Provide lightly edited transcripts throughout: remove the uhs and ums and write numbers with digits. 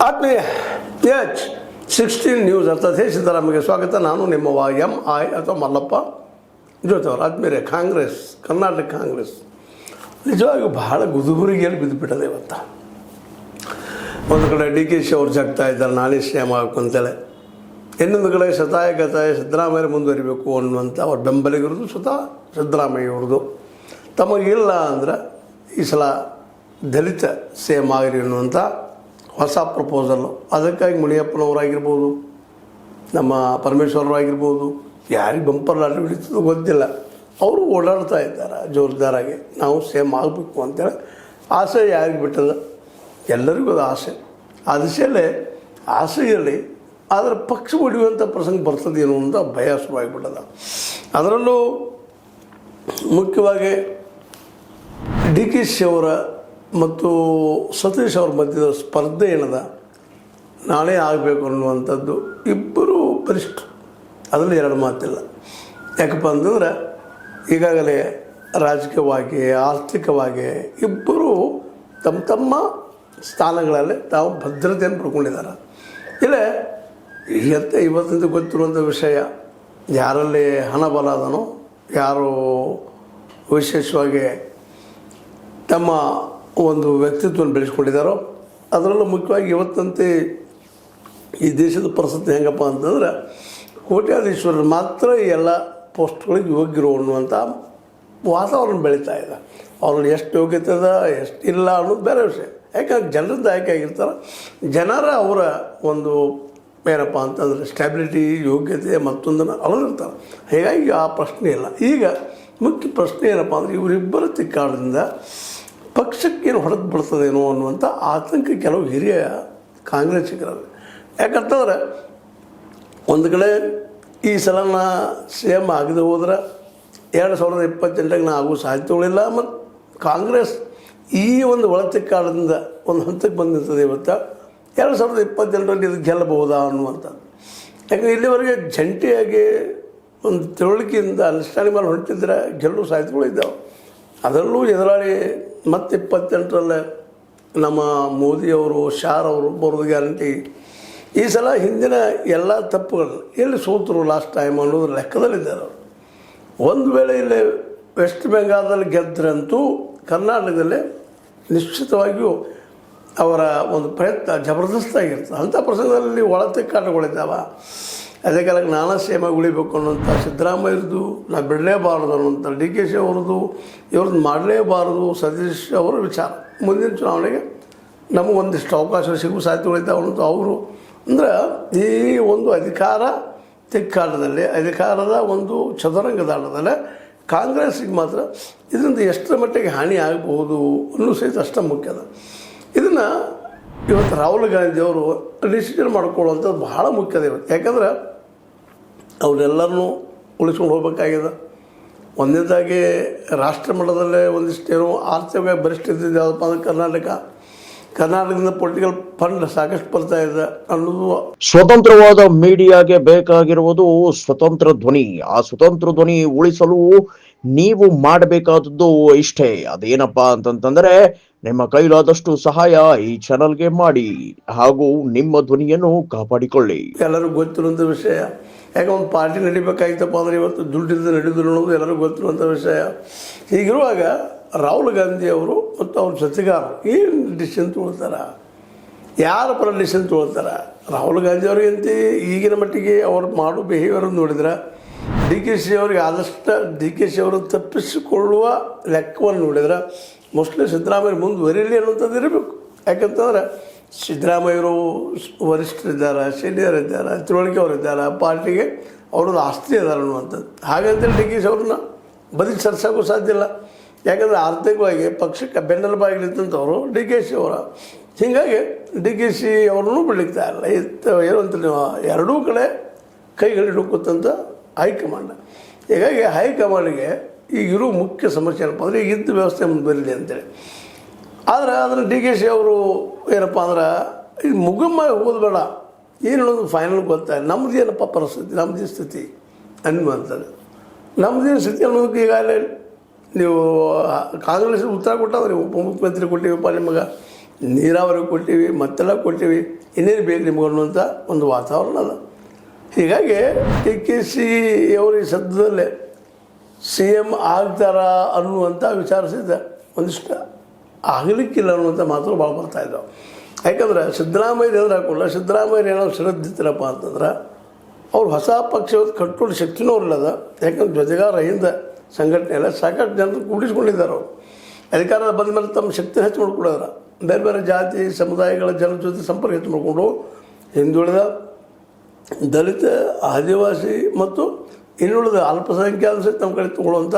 ಆತ್ಮೀಯ H16 news ಅರ್ಥಾತ್ ಸಿದ್ದರಾಮಯ್ಯಗೆ ಸ್ವಾಗತ. ನಾನು ನಿಮ್ಮ MI ಅಥವಾ ಮಲ್ಲಪ್ಪ ಜೋತವರು. ಆದ್ಮೇಲೆ ಕಾಂಗ್ರೆಸ್, ಕರ್ನಾಟಕ ಕಾಂಗ್ರೆಸ್ ನಿಜವಾಗಿಯೂ ಬಹಳ ಗುದುಗುರಿಗೆಯಲ್ಲಿ ಬಿದ್ದುಬಿಟ್ಟದೆ. ಇವತ್ತು ಒಂದು ಕಡೆ DK ಅವರು ಜಗ್ತಾ ಇದ್ದಾರೆ, ನಾಳೆ ಶ್ಯಾಮ ಅಂತೇಳಿ. ಇನ್ನೊಂದು ಕಡೆ ಗತಾಯ ಸಿದ್ದರಾಮಯ್ಯ ಮುಂದುವರಿಬೇಕು ಅನ್ನುವಂಥ ಅವ್ರ ಬೆಂಬಲಿಗರದು ಸ್ವತಃ ಸಿದ್ದರಾಮಯ್ಯವ್ರದ್ದು. ತಮಗಿಲ್ಲ ಅಂದರೆ ಈ ಸಲ ದಲಿತ CM ಆಗಿರಿ ಅನ್ನುವಂಥ ಹೊಸ ಪ್ರಪೋಸಲ್ಲು. ಅದಕ್ಕಾಗಿ ಮುನಿಯಪ್ಪನವರಾಗಿರ್ಬೋದು, ನಮ್ಮ ಪರಮೇಶ್ವರರಾಗಿರ್ಬೋದು, ಯಾರಿಗೆ ಬಂಪರ್ ಲಾಟ್ರಿ ಹಿಡಿತದೋ ಗೊತ್ತಿಲ್ಲ, ಅವರು ಓಡಾಡ್ತಾ ಇದ್ದಾರೆ ಜೋರ್ದಾರಾಗಿ. ನಾವು CM ಆಗಬೇಕು ಅಂತೇಳಿ ಆಸೆ ಯಾರಿಗೆ ಬಿಟ್ಟದ? ಎಲ್ಲರಿಗೂ ಅದು ಆಸೆ. ಆ ದಿಶೆಯಲ್ಲೇ ಆಸೆಯಲ್ಲಿ ಆದರೆ ಪಕ್ಷ ಹೊಡೆಯುವಂಥ ಪ್ರಸಂಗ ಬರ್ತದೇನೋ ಅಂತ ಭಯ ಶುರುವಾಗಿಬಿಟ್ಟದ. ಅದರಲ್ಲೂ ಮುಖ್ಯವಾಗಿ DK ಅವರ ಮತ್ತು ಸತೀಶ್ ಅವ್ರ ಮಧ್ಯದ ಸ್ಪರ್ಧೆ ಏನದ ನಾಳೆ ಆಗಬೇಕು ಅನ್ನುವಂಥದ್ದು ಇಬ್ಬರು ಬಲಿಷ್ಠರು, ಅದರಲ್ಲಿ ಎರಡು ಮಾತಿಲ್ಲ. ಯಾಕಪ್ಪ ಅಂತಂದ್ರೆ ಈಗಾಗಲೇ ರಾಜಕೀಯವಾಗಿ ಆರ್ಥಿಕವಾಗಿ ಇಬ್ಬರು ತಮ್ಮ ತಮ್ಮ ಸ್ಥಾನಗಳಲ್ಲಿ ತಾವು ಭದ್ರತೆಯನ್ನು ಪಡ್ಕೊಂಡಿದ್ದಾರೆ. ಇಲ್ಲೇ ಇವತ್ತಿಂದ ಗೊತ್ತಿರುವಂಥ ವಿಷಯ, ಯಾರಲ್ಲಿ ಹಣ ಬಲ ಅದನೋ, ಯಾರು ವಿಶೇಷವಾಗಿ ತಮ್ಮ ಒಂದು ವ್ಯಕ್ತಿತ್ವವನ್ನು ಬೆಳೆಸ್ಕೊಂಡಿದ್ದಾರೋ, ಅದರಲ್ಲೂ ಮುಖ್ಯವಾಗಿ ಇವತ್ತಂತೆ ಈ ದೇಶದ ಪರಿಸ್ಥಿತಿ ಹೆಂಗಪ್ಪ ಅಂತಂದ್ರೆ ಕೋಟ್ಯಾಧೀಶ್ವರರು ಮಾತ್ರ ಎಲ್ಲ ಪೋಸ್ಟ್ಗಳಿಗೆ ಯೋಗ್ಯರು ಅನ್ನುವಂಥ ವಾತಾವರಣ ಬೆಳೀತಾ ಇದೆ. ಅವ್ರಲ್ಲಿ ಎಷ್ಟು ಯೋಗ್ಯತೆ ಅದ, ಎಷ್ಟು ಇಲ್ಲ ಅನ್ನೋದು ಬೇರೆ ವಿಷಯ. ಯಾಕಂದ್ರೆ ಜನರಿಂದ ಆಯ್ಕೆ ಆಗಿರ್ತಾರೆ, ಜನರ ಅವರ ಒಂದು ಏನಪ್ಪ ಅಂತಂದರೆ ಸ್ಟ್ಯಾಬಿಲಿಟಿ, ಯೋಗ್ಯತೆ ಮತ್ತೊಂದನ್ನು ಅಳದಿರ್ತಾರೆ. ಹೀಗಾಗಿ ಆ ಪ್ರಶ್ನೆ ಇಲ್ಲ. ಈಗ ಮುಖ್ಯ ಪ್ರಶ್ನೆ ಏನಪ್ಪ ಅಂದರೆ ಇವರಿಬ್ಬರ ತಿಕ್ಕಾಡದಿಂದ ಪಕ್ಷಕ್ಕೇನು ಹೊಡೆದು ಬಿಡ್ತದೇನೋ ಅನ್ನುವಂಥ ಆತಂಕ ಕೆಲವು ಹಿರಿಯ ಕಾಂಗ್ರೆಸ್ಸಿಗರಲ್ಲಿ. ಯಾಕಂತಂದ್ರೆ ಒಂದು ಕಡೆ ಈ ಸಲ CM ಆಗದೆ ಹೋದ್ರೆ 2028 ಆಗುವ ಸಾಧ್ಯತೆಗಳಿಲ್ಲ. ಮತ್ತು ಕಾಂಗ್ರೆಸ್ ಈ ಒಂದು ಒಳತಿಕ್ಕಾಡದಿಂದ ಒಂದು ಹಂತಕ್ಕೆ ಬಂದಿರ್ತದೆ. ಇವತ್ತು 2028 ಇದು ಗೆಲ್ಲಬಹುದಾ ಅನ್ನುವಂಥದ್ದು. ಯಾಕಂದರೆ ಇಲ್ಲಿವರೆಗೆ ಜಂಟಿಯಾಗಿ ಒಂದು ತಿಳುವಳಿಕೆಯಿಂದ ಅಂಡರ್ಸ್ಟ್ಯಾಂಡಿಂಗ್ ಮೇಲೆ ಹೊಂಟಿದ್ರೆ ಗೆಲ್ಲುವ ಸಾಧ್ಯತೆಗಳು ಇದ್ದಾವೆ. ಅದರಲ್ಲೂ ಎದುರಾಳಿ ಮತ್ತು 28 ನಮ್ಮ ಮೋದಿಯವರು, ಶಾರವರು ಬರೋದು ಗ್ಯಾರಂಟಿ. ಈ ಸಲ ಹಿಂದಿನ ಎಲ್ಲ ತಪ್ಪುಗಳು ಎಲ್ಲಿ ಸೋತರು ಲಾಸ್ಟ್ ಟೈಮ್ ಅನ್ನೋದ್ರ ಲೆಕ್ಕದಲ್ಲಿದ್ದಾರೆ ಅವರು. ಒಂದು ವೇಳೆ ಇಲ್ಲಿ ವೆಸ್ಟ್ ಬೆಂಗಾಲ್ದಲ್ಲಿ ಗೆದ್ದರಂತೂ ಕರ್ನಾಟಕದಲ್ಲಿ ನಿಶ್ಚಿತವಾಗಿಯೂ ಅವರ ಒಂದು ಪ್ರಯತ್ನ ಜಬರ್ದಸ್ತಾಗಿರ್ತದೆ. ಅಂಥ ಪ್ರಸಂಗದಲ್ಲಿ ಒಳತಿಕ್ಕಾಟಗಳಿದ್ದಾವೆ. ಅದೇ ಕಾಲಕ್ಕೆ ನಾನಾ CM ಉಳಿಬೇಕು ಅನ್ನೋಂಥ ಸಿದ್ದರಾಮಯ್ಯರದು ನಾ ಬಿಡಲೇಬಾರದು ಅನ್ನುವಂಥ DK ಅವ್ರದ್ದು, ಇವ್ರದ್ದು ಮಾಡಲೇಬಾರದು ಸತೀಶ್ ಅವರ ವಿಚಾರ. ಮುಂದಿನ ಚುನಾವಣೆಗೆ ನಮಗೊಂದಿಷ್ಟು ಅವಕಾಶ ಸಿಗುವ ಸಾಧ್ಯತೆಗಳಿದ್ದಾವೆ ಅನ್ನೋದು ಅವರು. ಅಂದ್ರೆ ಈ ಒಂದು ಅಧಿಕಾರ ತಿಕ್ಕಾಟದಲ್ಲಿ, ಅಧಿಕಾರದ ಒಂದು ಚದುರಂಗದಾಟದಲ್ಲೇ ಕಾಂಗ್ರೆಸ್ಸಿಗೆ ಮಾತ್ರ ಇದರಿಂದ ಎಷ್ಟರ ಮಟ್ಟಿಗೆ ಹಾನಿ ಆಗಬಹುದು ಅನ್ನೋ ಸಹಿತ ಅಷ್ಟೇ ಮುಖ್ಯದ. ಇದನ್ನು ಇವತ್ತು ರಾಹುಲ್ ಗಾಂಧಿಯವರು ಡಿಸಿಷನ್ ಮಾಡ್ಕೊಳ್ಳುವಂಥದ್ದು ಬಹಳ ಮುಖ್ಯದ ಇವತ್ತು. ಯಾಕಂದ್ರೆ ಅವರೆಲ್ಲರನ್ನೂ ಉಳಿಸ್ಕೊಂಡು ಹೋಗ್ಬೇಕಾಗಿದೆ. ಒಂದನೇದಾಗಿ ರಾಷ್ಟ್ರ ಮಟ್ಟದಲ್ಲೇ ಒಂದಿಷ್ಟೇನೋ ಆರ್ಥಿಕವಾಗಿ ಬಲಿಷ್ಠ ಇದ್ದಿದ್ದು ಯಾವುದಪ್ಪ ಅಂದ್ರೆ ಕರ್ನಾಟಕದಿಂದ ಪೊಲಿಟಿಕಲ್ ಫಂಡ್ ಸಾಕಷ್ಟು ಬರ್ತಾ ಇದೆ ಅನ್ನೋದು. ಸ್ವತಂತ್ರವಾದ ಮೀಡಿಯಾಗೆ ಬೇಕಾಗಿರುವುದು ಸ್ವತಂತ್ರ ಧ್ವನಿ. ಆ ಸ್ವತಂತ್ರ ಧ್ವನಿ ಉಳಿಸಲು ನೀವು ಮಾಡಬೇಕಾದದ್ದು ಇಷ್ಟೇ. ಅದೇನಪ್ಪಾ ಅಂತಂತಂದ್ರೆ ನಿಮ್ಮ ಕೈಲಾದಷ್ಟು ಸಹಾಯ ಈ ಚಾನಲ್ಗೆ ಮಾಡಿ ಹಾಗೂ ನಿಮ್ಮ ಧ್ವನಿಯನ್ನು ಕಾಪಾಡಿಕೊಳ್ಳಿ. ಎಲ್ಲರಿಗೂ ಗೊತ್ತಿರುವಂಥ ವಿಷಯ. ಯಾಕೆ ಒಂದು ಪಾರ್ಟಿ ನಡಿಬೇಕಾಗಿತ್ತಪ್ಪ ಅಂದರೆ ಇವತ್ತು ದುಡ್ಡಿಂದ ನಡೆದ್ರು ಅನ್ನೋದು ಎಲ್ಲರಿಗೂ ಗೊತ್ತಿರುವಂಥ ವಿಷಯ. ಹೀಗಿರುವಾಗ ರಾಹುಲ್ ಗಾಂಧಿ ಅವರು ಮತ್ತು ಅವ್ರ ಜೊತೆಗಾರರು ಏನು ಡಿಸಿಷನ್ ತೊಗೊಳ್ತಾರೆ, ಯಾರ ಪರ ಡಿಸಿಷನ್ ತೊಗೊಳ್ತಾರೆ? ರಾಹುಲ್ ಗಾಂಧಿ ಅವ್ರಿಗಂತ ಈಗಿನ ಮಟ್ಟಿಗೆ ಅವ್ರು ಮಾಡೋ ಬಿಹೇವಿಯರನ್ನು ನೋಡಿದ್ರೆ DK ಅವರಿಗೆ ಆದಷ್ಟು DK ಅವರನ್ನು ತಪ್ಪಿಸಿಕೊಳ್ಳುವ ಲೆಕ್ಕವನ್ನು ನೋಡಿದ್ರೆ ಮೋಸ್ಟ್ಲಿ ಸಿದ್ದರಾಮಯ್ಯ ಮುಂದುವರಿಲಿ ಅನ್ನುವಂಥದ್ದು ಇರಬೇಕು. ಯಾಕಂತಂದ್ರೆ ಸಿದ್ದರಾಮಯ್ಯರು ವರಿಷ್ಠರಿದ್ದಾರೆ, ಸೀನಿಯರ್ ಇದ್ದಾರೆ, ತಿಳುವಳಿಕೆ ಅವರಿದ್ದಾರೆ, ಪಾರ್ಟಿಗೆ ಅವ್ರದ್ದು ಆಸ್ತಿ ಇದ್ದಾರೆ ಅನ್ನುವಂಥದ್ದು. ಹಾಗಂತೇಳಿ DK ಅವ್ರನ್ನ ಬದುಕಿ ಸರ್ಸೋಕ್ಕೂ ಸಾಧ್ಯ ಇಲ್ಲ. ಯಾಕಂದರೆ ಆರ್ಥಿಕವಾಗಿ ಪಕ್ಷಕ್ಕೆ ಬೆನ್ನೆಲುಬಾಗಿಲಿದ್ದಂಥವ್ರು DK ಅವರ. ಹೀಗಾಗಿ DK ಅವ್ರನ್ನೂ ಬಿಡಲಿಕ್ತಾ ಇಲ್ಲ. ಏನಂತ ಎರಡೂ ಕಡೆ ಕೈಗಳಿಡುಕುತ್ತಂಥ ಹೈಕಮಾಂಡ್. ಹೀಗಾಗಿ ಹೈಕಮಾಂಡ್ಗೆ ಈಗಿರೋ ಮುಖ್ಯ ಸಮಸ್ಯೆ ಏನಪ್ಪ ಅಂದರೆ ಇದ್ದ ವ್ಯವಸ್ಥೆ ಮುಂದುವರಿಲಿ ಅಂತೇಳಿ. ಆದರೆ ಅದನ್ನು DK ಅವರು ಏನಪ್ಪ ಅಂದ್ರೆ ಇದು ಮುಗುಮ್ಮಾಗಿ ಹೋಗೋದು ಏನು ಹೇಳೋದು ಫೈನಲ್ ಗೊತ್ತಾಯ್ತು. ನಮ್ಮದು ಏನಪ್ಪ ಪರಿಸ್ಥಿತಿ, ನಮ್ಮದೇ ಸ್ಥಿತಿ ಅನ್ನುವಂಥದ್ದು. ನಮ್ಮದೇನು ಸ್ಥಿತಿ ಅನ್ನೋದಕ್ಕೆ ಈಗಾಗಲೇ ನೀವು ಕಾಂಗ್ರೆಸ್ ಉತ್ತರ ಕೊಟ್ಟಾದ್ರೆ ಉಪಮುಖ್ಯಮಂತ್ರಿ ಕೊಟ್ಟಿವಪ್ಪ ನಿಮಗೆ, ನೀರಾವರಿ ಕೊಟ್ಟಿವಿ, ಮತ್ತೆಲ್ಲ ಕೊಟ್ಟಿವಿ, ಇನ್ನೇನು ಬೇಕು ನಿಮ್ಗೆ ಅನ್ನುವಂಥ ಒಂದು ವಾತಾವರಣ ಅದ. ಹೀಗಾಗಿ DKC ಅವರು ಈ ಸದ್ಯದಲ್ಲೇ CM ಆಗ್ತಾರ ಅನ್ನುವಂಥ ವಿಚಾರ ಸಹಿತ ಒಂದಿಷ್ಟು ಆಗಲಿಕ್ಕಿಲ್ಲ ಅನ್ನುವಂಥ ಮಾತುಗಳು ಭಾಳ ಬರ್ತಾಯಿದ್ದಾವೆ. ಯಾಕಂದ್ರೆ ಸಿದ್ದರಾಮಯ್ಯ ಎದುರು ಹಾಕೋಲ್ಲ, ಸಿದ್ದರಾಮಯ್ಯ ಏನಾದ್ರು ಶ್ರದ್ಧಿತ್ತಿರಪ್ಪ ಅಂತಂದ್ರೆ ಅವ್ರು ಹೊಸ ಪಕ್ಷದ ಕಟ್ಟೋಳು ಶಕ್ತಿನೂ ಅವ್ರಿಲ್ಲದ. ಯಾಕಂದ್ರೆ ಜೊತೆಗಾರ ಹಿಂದೆ ಸಂಘಟನೆ ಎಲ್ಲ ಸಾಕಷ್ಟು ಜನರು ಕೂಡಿಸ್ಕೊಂಡಿದ್ದಾರೆ. ಅವರು ಅಧಿಕಾರದ ಬಂದ ಮೇಲೆ ತಮ್ಮ ಶಕ್ತಿ ಹೆಚ್ಚು ಮಾಡ್ಕೊಳ್ಳೋದ್ರ, ಬೇರೆ ಬೇರೆ ಜಾತಿ ಸಮುದಾಯಗಳ ಜನರ ಜೊತೆ ಸಂಪರ್ಕ ಹೆಚ್ಚು ಮಾಡಿಕೊಂಡು ಹಿಂದುಳಿದ, ದಲಿತ, ಆದಿವಾಸಿ ಮತ್ತು ಇನ್ನುಳಿದ ಅಲ್ಪಸಂಖ್ಯಾತ ಸಹಿತ ನಮ್ಮ ಕಡೆ ತೊಗೊಳ್ಳುವಂಥ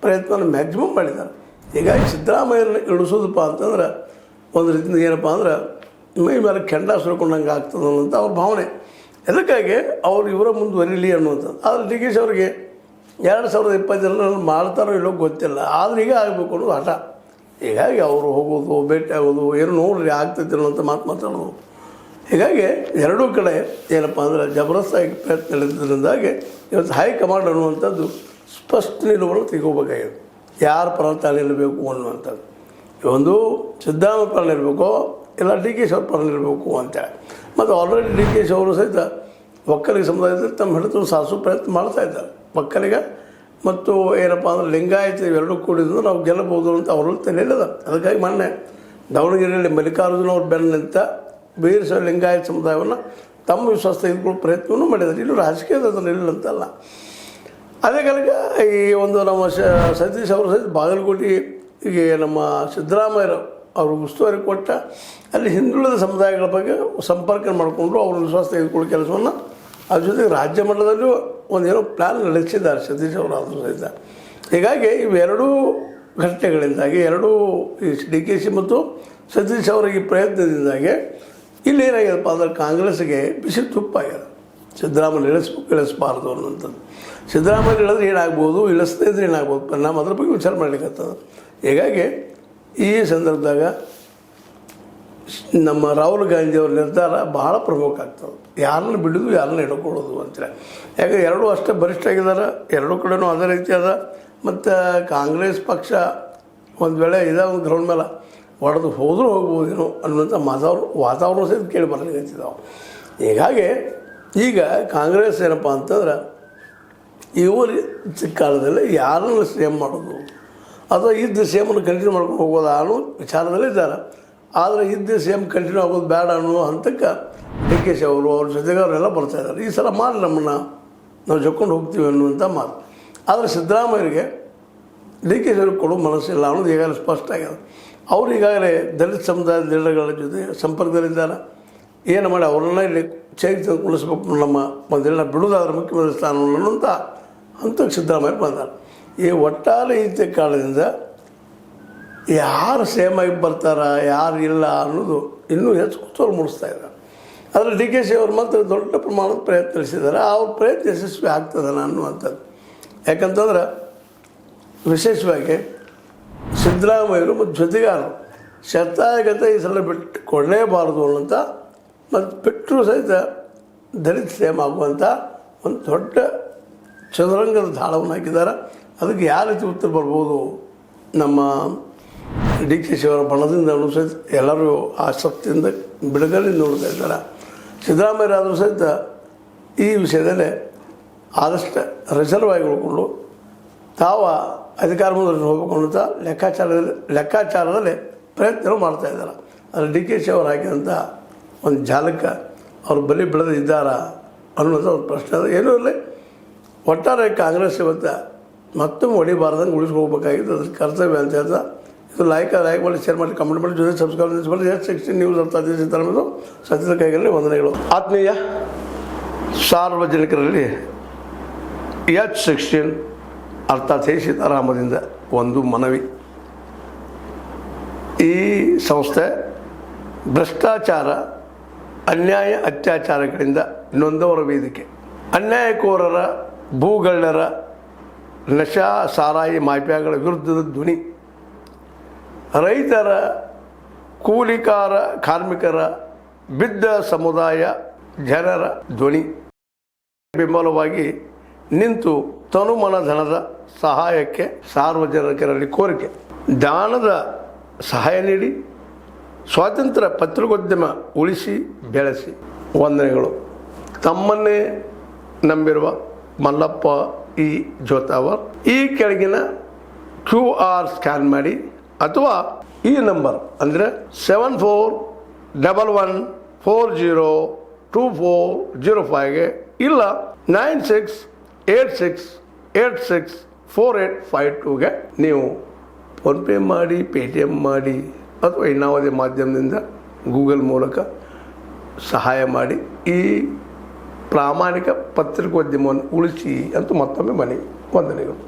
ಪ್ರಯತ್ನ ಮ್ಯಾಕ್ಸಿಮಮ್ ಮಾಡಿದ್ದಾರೆ. ಹೀಗಾಗಿ ಸಿದ್ದರಾಮಯ್ಯನ ಇಳಿಸೋದಪ್ಪ ಅಂತಂದ್ರೆ ಒಂದು ರೀತಿಯಿಂದ ಏನಪ್ಪ ಅಂದ್ರೆ ಮೈ ಮೇಲೆ ಕೆಂಡ ಸುರ್ಕೊಂಡಂಗೆ ಆಗ್ತದೆ ಅನ್ನೋಂಥ ಅವ್ರ ಭಾವನೆ. ಅದಕ್ಕಾಗಿ ಅವ್ರು ಇವರ ಮುಂದುವರಿಲಿ ಅನ್ನುವಂಥದ್ದು. ಆದರೆ DKC ಅವರಿಗೆ 2022 ಮಾಡ್ತಾರೋ ಇಲ್ಲೋ ಗೊತ್ತಿಲ್ಲ, ಆದರೆ ಈಗ ಆಗಬೇಕು ಅನ್ನೋದು ಹಠ. ಹೀಗಾಗಿ ಅವರು ಹೋಗೋದು, ಭೇಟಿ ಆಗೋದು, ಏನು ನೋಡ್ರಿ ಆಗ್ತೈತಿ ಅನ್ನೋಂಥ ಮಾತಾಡೋದು. ಹೀಗಾಗಿ ಎರಡೂ ಕಡೆ ಏನಪ್ಪ ಅಂದ್ರೆ ಜಬರ್ದಸ್ತಾಗಿ ಪ್ರಯತ್ನ ನಡೆದಿದ್ದರಿಂದಾಗಿ ಇವತ್ತು ಹೈಕಮಾಂಡ್ ಅನ್ನುವಂಥದ್ದು ಸ್ಪಷ್ಟ ನಿಲುವನ್ನು ತೆಗೋಬೇಕಾಗಿದೆ. ಯಾರ ಪರ ನಿಲ್ಲಬೇಕು ಅನ್ನುವಂಥದ್ದು. ಒಂದು ಸಿದ್ದರಾಮಯ್ಯ ಪರ ನಿಲ್ಲಬೇಕೋ ಇಲ್ಲ DKC ಅವ್ರ ಪರ ನಿಲ್ಲಬೇಕು ಅಂತೇಳಿ. ಮತ್ತು ಆಲ್ರೆಡಿ DKC ಅವರು ಸಹಿತ ಒಕ್ಕಲಿಗ ಸಮುದಾಯದಲ್ಲಿ ತಮ್ಮ ಹಿಡಿದು ಸಾಧಿಸೋ ಪ್ರಯತ್ನ ಮಾಡ್ತಾ ಇದ್ದಾರೆ. ಒಕ್ಕಲಿಗ ಮತ್ತು ಏನಪ್ಪ ಅಂದ್ರೆ ಲಿಂಗಾಯತ ಇವೆರಡೂ ಕೂಡಿದ್ರು ನಾವು ಗೆಲ್ಲಬಹುದು ಅಂತ ಅವರಲ್ಲಿ ತಲೆಯಲ್ಲದ. ಅದಕ್ಕಾಗಿ ಮೊನ್ನೆ ದಾವಣಗೆರೆಯಲ್ಲಿ ಮಲ್ಲಿಕಾರ್ಜುನ ಅವ್ರ ಬೆನ್ನ ನಿಂತ ವೀರಶೈವ ಲಿಂಗಾಯತ ಸಮುದಾಯವನ್ನು ತಮ್ಮ ವಿಶ್ವಾಸ ತೆಗೆದುಕೊಳ್ಳೋ ಪ್ರಯತ್ನವೂ ಮಾಡಿದ್ದಾರೆ. ಇಲ್ಲೂ ರಾಜಕೀಯದ ಅದನ್ನು ಇಲ್ಲ ಅಂತಲ್ಲ. ಅದೇ ಕಾಲಕ್ಕೆ ಈ ಒಂದು ನಮ್ಮ ಸತೀಶ್ ಅವರು ಸಹಿತ ಬಾಗಲಕೋಟೆಗೆ ನಮ್ಮ ಸಿದ್ದರಾಮಯ್ಯ ಅವರು ಉಸ್ತುವಾರಿ ಕೊಟ್ಟ ಅಲ್ಲಿ ಹಿಂದುಳಿದ ಸಮುದಾಯಗಳ ಬಗ್ಗೆ ಸಂಪರ್ಕ ಮಾಡಿಕೊಂಡು ಅವರು ವಿಶ್ವಾಸ ತೆಗೆದುಕೊಳ್ಳೋ ಕೆಲಸವನ್ನು ಅದ್ರ ಜೊತೆಗೆ ರಾಜ್ಯ ಮಟ್ಟದಲ್ಲೂ ಒಂದೇನೋ ಪ್ಲ್ಯಾನ್ ನಡೆಸಿದ್ದಾರೆ ಸತೀಶ್ ಅವರು ಆದರೂ ಸಹಿತ. ಹೀಗಾಗಿ ಇವೆರಡೂ ಘಟನೆಗಳಿಂದಾಗಿ ಎರಡೂ ಈ DKC ಮತ್ತು ಸತೀಶ್ ಅವರ ಈ ಪ್ರಯತ್ನದಿಂದಾಗಿ ಇಲ್ಲಿ ಏನಾಗ್ಯದಪ್ಪ ಅಂದ್ರೆ ಕಾಂಗ್ರೆಸ್ಗೆ ಬಿಸಿ ತುಪ್ಪ ಆಗ್ಯದ. ಸಿದ್ದರಾಮಯ್ಯ ಇಳಿಸ್ಬಾರ್ದು ಅನ್ನೋಂಥದ್ದು. ಸಿದ್ದರಾಮಯ್ಯ ಇಳಿದ್ರೆ ಏನಾಗ್ಬೋದು, ಇಳಿಸ್ದೇ ಇದ್ರೆ ಏನಾಗ್ಬೋದು ಪರಿಣಾಮ, ಅದ್ರ ಬಗ್ಗೆ ವಿಚಾರ ಮಾಡಲಿಕ್ಕತ್ತದ. ಹೀಗಾಗಿ ಈ ಸಂದರ್ಭದಾಗ ನಮ್ಮ ರಾಹುಲ್ ಗಾಂಧಿಯವ್ರ ನಿರ್ಧಾರ ಬಹಳ ಪ್ರಮುಖ ಆಗ್ತದೆ. ಯಾರನ್ನ ಬಿಡೋದು, ಯಾರನ್ನ ಹಿಡ್ಕೊಳ್ಳೋದು ಅಂತೇಳಿ. ಯಾಕೆ ಎರಡೂ ಅಷ್ಟೇ ಬಲಿಷ್ಠ ಆಗಿದ್ದಾರೆ, ಎರಡೂ ಕಡೆನೂ ಅದೇ ರೀತಿ ಅದ. ಮತ್ತು ಕಾಂಗ್ರೆಸ್ ಪಕ್ಷ ಒಂದು ವೇಳೆ ಇದೇ ಒಂದು ಗ್ರೌಂಡ್ ಮೇಲೆ ಹೊಡೆದು ಹೋದರೂ ಹೋಗ್ಬೋದೇನೋ ಅನ್ನುವಂಥ ವಾತಾವರಣ ಸಹಿತ ಕೇಳಿ ಬರ್ಲಿಕ್ಕತ್ತಿದ್ದಾವೆ. ಹೀಗಾಗಿ ಈಗ ಕಾಂಗ್ರೆಸ್ ಏನಪ್ಪ ಅಂತಂದ್ರೆ ಇವರು ಕಾಲದಲ್ಲಿ ಯಾರನ್ನು CM ಮಾಡೋದು ಅಥವಾ ಇದ್ದ CMನ್ನು ಕಂಟಿನ್ಯೂ ಮಾಡ್ಕೊಂಡು ಹೋಗೋದಾ ಅನ್ನೋ ವಿಚಾರದಲ್ಲೇ ಇದ್ದಾರೆ. ಆದರೆ ಇದ್ದ CM ಕಂಟಿನ್ಯೂ ಆಗೋದು ಬೇಡ ಅನ್ನೋ ಹಂತಕ್ಕೆ DKC ಅವರು ಅವ್ರ ಜೊತೆಗಾರರೆಲ್ಲ ಬರ್ತಾಯಿದ್ದಾರೆ. ಈ ಸಲ ಮಾಡಿ ನಮ್ಮನ್ನು ನಾವು ಜೊಕ್ಕೊಂಡು ಹೋಗ್ತೀವಿ ಅನ್ನುವಂಥ ಮಾತು. ಆದರೆ ಸಿದ್ದರಾಮಯ್ಯರಿಗೆ DKC ಅವ್ರಿಗೆ ಕೊಡೋ ಮನಸ್ಸಿಲ್ಲ ಅನ್ನೋದು ಈಗಾಗಲೇ ಸ್ಪಷ್ಟ ಆಗ್ಯದ. ಅವರು ಈಗಾಗಲೇ ದಲಿತ ಸಮುದಾಯದ ಲೀಡರ್ಗಳ ಜೊತೆ ಸಂಪರ್ಕದಲ್ಲಿದ್ದಾರೆ. ಏನು ಮಾಡಿ ಅವರನ್ನ ಇಲ್ಲಿ ಚೈತ್ರ ಉಳಿಸ್ಬೇಕು, ನಮ್ಮ ಒಂದೆಲ್ಲ ಬಿಡೋದಾದ್ರೆ ಮುಖ್ಯಮಂತ್ರಿ ಸ್ಥಾನವನ್ನು ಅನ್ನೋಂಥ ಹಂತಕ್ಕೆ ಸಿದ್ದರಾಮಯ್ಯ ಬಂದಾರೆ. ಈ ಒಟ್ಟಾರೆ ಈತ ಕಾಲದಿಂದ ಯಾರು CM ಆಗಿ ಬರ್ತಾರ, ಯಾರು ಇಲ್ಲ ಅನ್ನೋದು ಇನ್ನೂ ಹೆಚ್ಚು ಕುತೂಹಲ ಮೂಡಿಸ್ತಾ ಇದ್ದಾರೆ. ಆದರೆ DKC ಅವರು ಮಾತ್ರ ದೊಡ್ಡ ಪ್ರಮಾಣದ ಪ್ರಯತ್ನ ನಡೆಸಿದ್ದಾರೆ. ಅವ್ರ ಪ್ರಯತ್ನ ಯಶಸ್ವಿ ಆಗ್ತದೆ ಅನ್ನುವಂಥದ್ದು. ಯಾಕಂತಂದ್ರೆ ವಿಶೇಷವಾಗಿ ಸಿದ್ದರಾಮಯ್ಯರು ಮತ್ತು ಜೊತೆಗಾರರು ಶತಾಯಗತ ಈ ಸಲ ಬಿಟ್ಟು ಕೊಡಲೇಬಾರದು ಅನ್ನೋಂಥ ಮತ್ತು ಬಿಟ್ಟರು ಸಹಿತ ದಲಿತ CM ಆಗುವಂಥ ಒಂದು ದೊಡ್ಡ ಚದುರಂಗದ ದಾಳವನ್ನು ಹಾಕಿದ್ದಾರೆ. ಅದಕ್ಕೆ ಯಾವ ರೀತಿ ಉತ್ತರ ಬರ್ಬೋದು ನಮ್ಮ DKC ಅವರ ಬಣದಿಂದ ಸಹಿತ ಎಲ್ಲರೂ ಆಸಕ್ತಿಯಿಂದ ಬಿಡುಗಡೆ ನೋಡ್ತಾ ಇದ್ದಾರೆ. ಸಿದ್ದರಾಮಯ್ಯರಾದರೂ ಸಹಿತ ಈ ವಿಷಯದಲ್ಲಿ ಆದಷ್ಟು ರಿಸರ್ವ್ ಆಗಿ ಉಳ್ಕೊಂಡು ತಾವು ಅಧಿಕಾರ ಮುಂದೆ ಹೋಗಬೇಕು ಅನ್ನೋಂಥ ಲೆಕ್ಕಾಚಾರದಲ್ಲಿ ಪ್ರಯತ್ನ ಮಾಡ್ತಾಯಿದ್ದಾರೆ. ಆದರೆ DKC ಅವರು ಹಾಕಿದಂಥ ಒಂದು ಜಾಲಕ್ಕೆ ಅವರು ಬಲಿ ಬೆಳೆದಿದ್ದಾರಾ ಅನ್ನೋದು ಒಂದು ಪ್ರಶ್ನೆ ಅದು. ಏನೂ ಇರಲಿ, ಒಟ್ಟಾರೆ ಕಾಂಗ್ರೆಸ್ ಇವತ್ತು ಮತ್ತೊಮ್ಮೆ ಹೊಡಿಬಾರ್ದಂಗೆ ಉಳಿಸ್ಕೋಬೇಕಾಗಿತ್ತು. ಅದ್ರ ಕರ್ತವ್ಯ ಅಂತ ಹೇಳ್ತಾ ಇದು ಲೈಕ್ ಮಾಡಿ, ಶೇರ್ ಮಾಡಿ, ಕಮೆಂಟ್ ಮಾಡಿ, ಜೊತೆ ಸಬ್ಸ್ಕ್ರೈಬ್ ಮಾಡಿ. H16 ನ್ಯೂಸ್ ಅರ್ಥ ಸಿದ್ದರಾಮಯ್ಯ ಸತ್ಯದ ಕೈಗಳಲ್ಲಿ ವಂದನೆಗಳು. ಆತ್ಮೀಯ ಸಾರ್ವಜನಿಕರಲ್ಲಿ H16 ಅರ್ಥಾತ್ ಸೀತಾರಾಮದಿಂದ ಒಂದು ಮನವಿ. ಈ ಸಂಸ್ಥೆ ಭ್ರಷ್ಟಾಚಾರ, ಅನ್ಯಾಯ, ಅತ್ಯಾಚಾರಗಳಿಂದ ನೊಂದವರ ವೇದಿಕೆ. ಅನ್ಯಾಯಕೋರರ, ಭೂಗಳ್ಳರ, ನಶಾ ಸಾರಾಯಿ ಮಾಫಿಯಾಗಳ ವಿರುದ್ಧದ ಧ್ವನಿ. ರೈತರ, ಕೂಲಿಕಾರ, ಕಾರ್ಮಿಕರ, ಬಿದ್ದ ಸಮುದಾಯ ಜನರ ಧ್ವನಿ. ಬೆಂಬಲವಾಗಿ ನಿಂತು ತನುಮನ ಧನದ ಸಹಾಯಕ್ಕೆ ಸಾರ್ವಜನಿಕರಲ್ಲಿ ಕೋರಿಕೆ. ದಾನದ ಸಹಾಯ ನೀಡಿ ಸ್ವಾತಂತ್ರ್ಯ ಪತ್ರಿಕೋದ್ಯಮ ಉಳಿಸಿ ಬೆಳೆಸಿ. ವಂದನೆಗಳು. ತಮ್ಮನ್ನೇ ನಂಬಿರುವ ಮಲ್ಲಪ್ಪ ಇ ಜೋತಾವರ್. ಈ ಕೆಳಗಿನ QR ಸ್ಕ್ಯಾನ್ ಮಾಡಿ ಅಥವಾ ಈ ನಂಬರ್ ಅಂದರೆ 7411402405ಗೆ ಇಲ್ಲ 9686864852ಗೆ ನೀವು ಫೋನ್ಪೇ ಮಾಡಿ, ಪೇಟಿಎಮ್ ಮಾಡಿ ಅಥವಾ ಇನ್ನಾವುದೇ ಮಾಧ್ಯಮದಿಂದ ಗೂಗಲ್ ಮೂಲಕ ಸಹಾಯ ಮಾಡಿ ಈ ಪ್ರಾಮಾಣಿಕ ಪತ್ರಿಕೋದ್ಯಮವನ್ನು ಉಳಿಸಿ ಅಂತ ಮತ್ತೊಮ್ಮೆ ಮನವಿ. ವಂದನೆಗಳು.